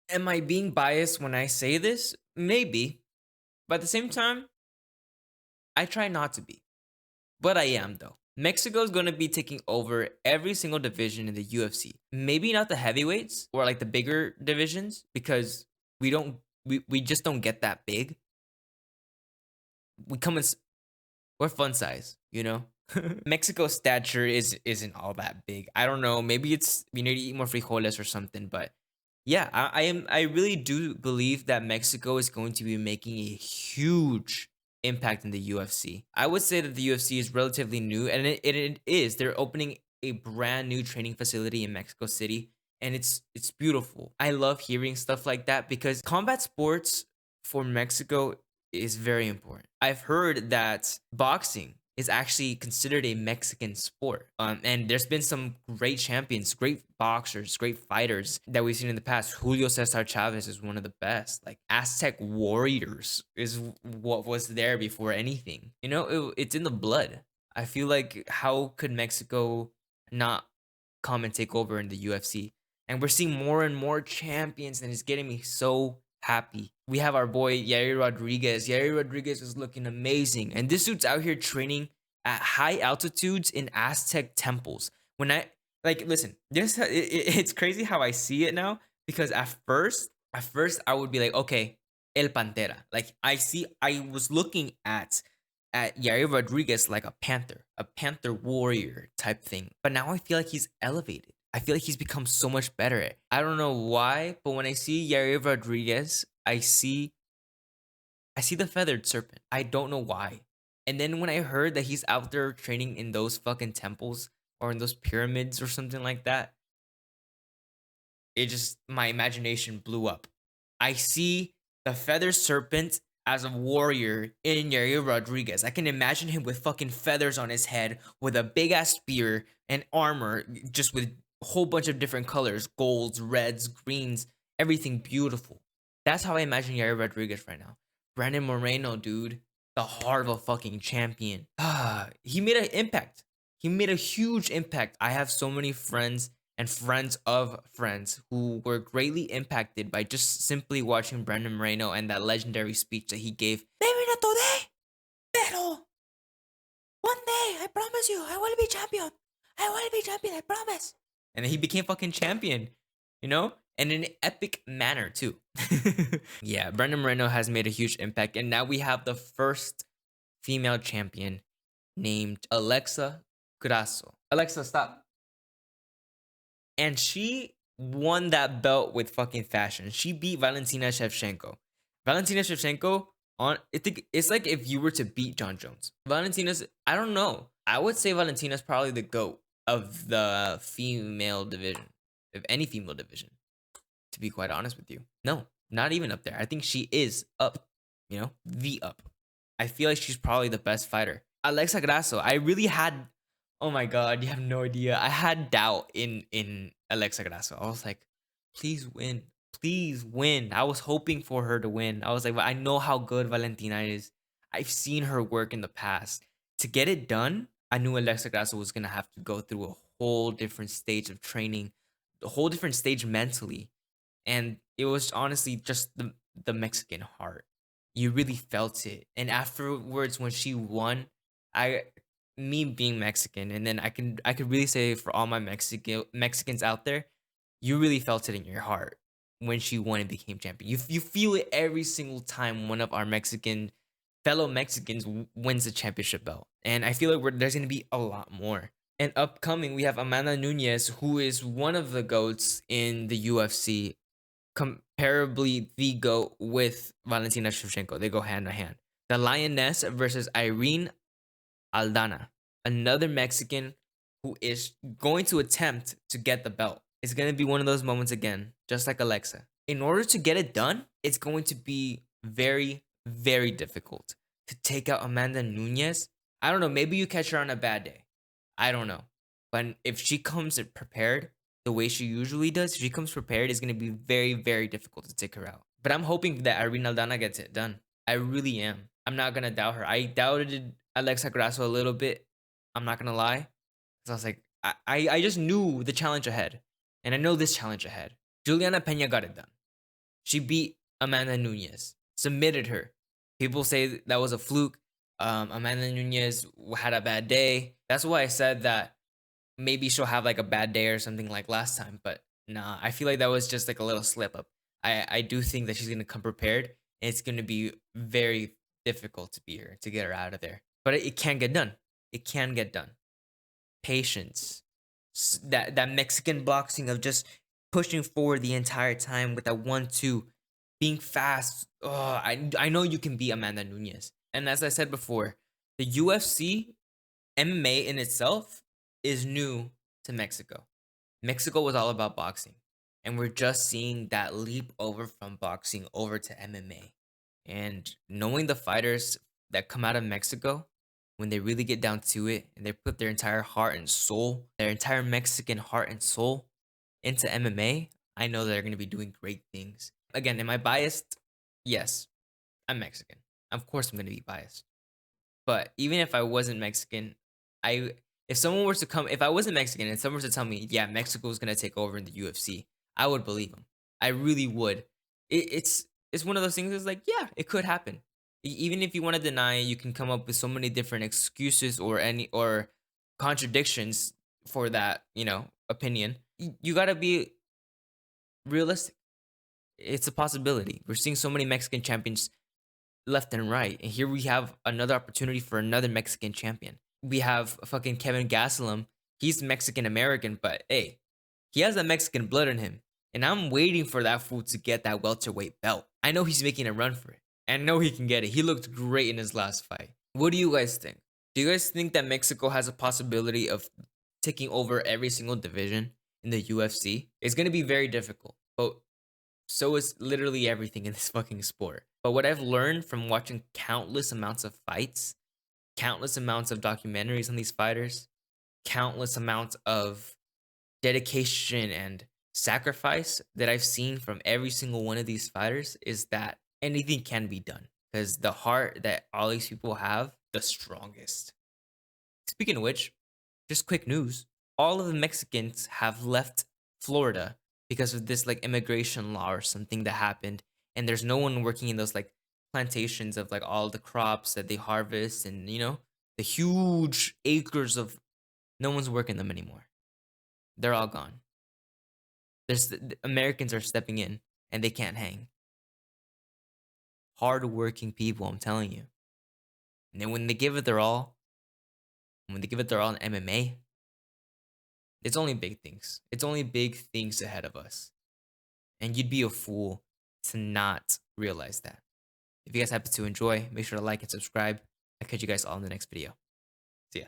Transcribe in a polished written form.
Am I being biased when I say this? Maybe. But at the same time, I try not to be. But I am though. Mexico is going to be taking over every single division in the UFC. Maybe not the heavyweights or like the bigger divisions because we just don't get that big. We come in we're fun size, you know? Mexico's stature isn't all that big. I don't know. Maybe it's we need to eat more frijoles or something, but yeah, I really do believe that Mexico is going to be making a huge impact in the UFC. I would say that the UFC is relatively new, and it is. They're opening a brand new training facility in Mexico City, and it's beautiful. I love hearing stuff like that because combat sports for Mexico is very important. I've heard that boxing is actually considered a Mexican sport. And there's been some great champions, great boxers, great fighters that we've seen in the past. Julio Cesar Chavez is one of the best. Like Aztec warriors is what was there before anything. You know, it's in the blood. I feel like how could Mexico not come and take over in the UFC? And we're seeing more and more champions, and it's getting me so happy. We have our boy Yair Rodriguez. Yair Rodriguez is looking amazing. And this dude's out here training at high altitudes in Aztec temples. When I like listen, it's crazy how I see it now because at first I would be like, okay, El Pantera. Like I was looking at Yair Rodriguez like a panther warrior type thing. But now I feel like he's elevated. I feel like he's become so much better. I don't know why, but when I see Yair Rodriguez, I see the feathered serpent. I don't know why. And then when I heard that he's out there training in those fucking temples or in those pyramids or something like that, it just my imagination blew up. I see the feathered serpent as a warrior in Yair Rodriguez. I can imagine him with fucking feathers on his head, with a big ass spear and armor, just with a whole bunch of different colors, golds, reds, greens, everything beautiful. That's how I imagine Yair Rodriguez right now. Brandon Moreno, dude, the heart of a fucking champion. He made an impact. He made a huge impact. I have so many friends and friends of friends who were greatly impacted by just simply watching Brandon Moreno and that legendary speech that he gave. Maybe not today, pero one day, I promise you, I will be champion. I will be champion, I promise. And then he became fucking champion, you know? And in an epic manner, too. Yeah, Brandon Moreno has made a huge impact. And now we have the first female champion named Alexa Grasso. Alexa, stop. And she won that belt with fucking fashion. She beat Valentina Shevchenko. Valentina Shevchenko on I think it's like if you were to beat John Jones. Valentina's I don't know. I would say Valentina's probably the GOAT of the female division. Of any female division, to be quite honest with you. No, not even up there. I think she is up, the up. I feel like she's probably the best fighter. Alexa Grasso, I really had oh my god, you have no idea. I had doubt in Alexa Grasso. I was like, please win. Please win. I was hoping for her to win. I was like, I know how good Valentina is. I've seen her work in the past. To get it done, I knew Alexa Grasso was gonna have to go through a whole different stage of training, a whole different stage mentally. And it was honestly just the Mexican heart. You really felt it. And afterwards, when she won, I me being Mexican, and then I could really say for all my Mexicans out there, you really felt it in your heart when she won and became champion. You feel it every single time one of our Mexican fellow Mexicans wins a championship belt, and I feel like there's gonna be a lot more. And upcoming, we have Amanda Nunez, who is one of the goats in the UFC, comparably the GOAT with Valentina Shevchenko. They go hand in hand. The Lioness versus Irene Aldana, another Mexican who is going to attempt to get the belt. It's going to be one of those moments again, just like Alexa. In order to get it done, it's going to be very, very difficult to take out Amanda Nunez. I don't know. Maybe you catch her on a bad day. I don't know. But if she comes prepared the way she usually does, if she comes prepared, it's going to be very, very difficult to take her out. But I'm hoping that Irene Aldana gets it done. I really am. I'm not going to doubt her. I doubted Alexa Grasso a little bit. I'm not going to lie. Because I was like, I just knew the challenge ahead. And I know this challenge ahead. Juliana Pena got it done. She beat Amanda Nunez, submitted her. People say that was a fluke. Amanda Nunez had a bad day. That's why I said that maybe she'll have like a bad day or something like last time. But nah, I feel like that was just like a little slip up. I do think that she's gonna come prepared, and it's gonna be very difficult to beat her to get her out of there. But it can get done. It can get done. Patience. That Mexican boxing of just pushing forward the entire time with that 1-2, being fast. Oh, I know you can beat Amanda Nunez. And as I said before, the UFC MMA in itself is new to Mexico. Mexico was all about boxing, and we're just seeing that leap over from boxing over to MMA. And knowing the fighters that come out of Mexico, when they really get down to it and they put their entire heart and soul, their entire Mexican heart and soul into MMA, I know they're going to be doing great things. Again, am I biased? Yes, I'm Mexican. Of course, I'm going to be biased. But even if I wasn't Mexican, I if someone were to come, if I wasn't Mexican and someone were to tell me, yeah, Mexico is gonna take over in the UFC, I would believe them. I really would. It's one of those things. It's like, yeah, it could happen. Even if you want to deny it, you can come up with so many different excuses or contradictions for that, opinion. You gotta be realistic. It's a possibility. We're seeing so many Mexican champions left and right. And here we have another opportunity for another Mexican champion. We have fucking Kevin Gastelum. He's Mexican American, but hey, he has that Mexican blood in him. And I'm waiting for that fool to get that welterweight belt. I know he's making a run for it. I know he can get it. He looked great in his last fight. What do you guys think? Do you guys think that Mexico has a possibility of taking over every single division in the UFC? It's going to be very difficult, but so is literally everything in this fucking sport. But what I've learned from watching countless amounts of fights, countless amounts of documentaries on these fighters, countless amounts of dedication and sacrifice that I've seen from every single one of these fighters is that anything can be done. Because the heart that all these people have, the strongest. Speaking of which, just quick news. All of the Mexicans have left Florida because of this like immigration law or something that happened. And there's no one working in those like plantations of like all the crops that they harvest and the huge acres of no one's working them anymore. They're all gone. The Americans are stepping in and they can't hang. Hardworking people, I'm telling you. And then when they give it their all, when they give it their all in MMA, it's only big things. It's only big things ahead of us. And you'd be a fool to not realize that. If you guys happen to enjoy, make sure to like and subscribe. I'll catch you guys all in the next video. See ya.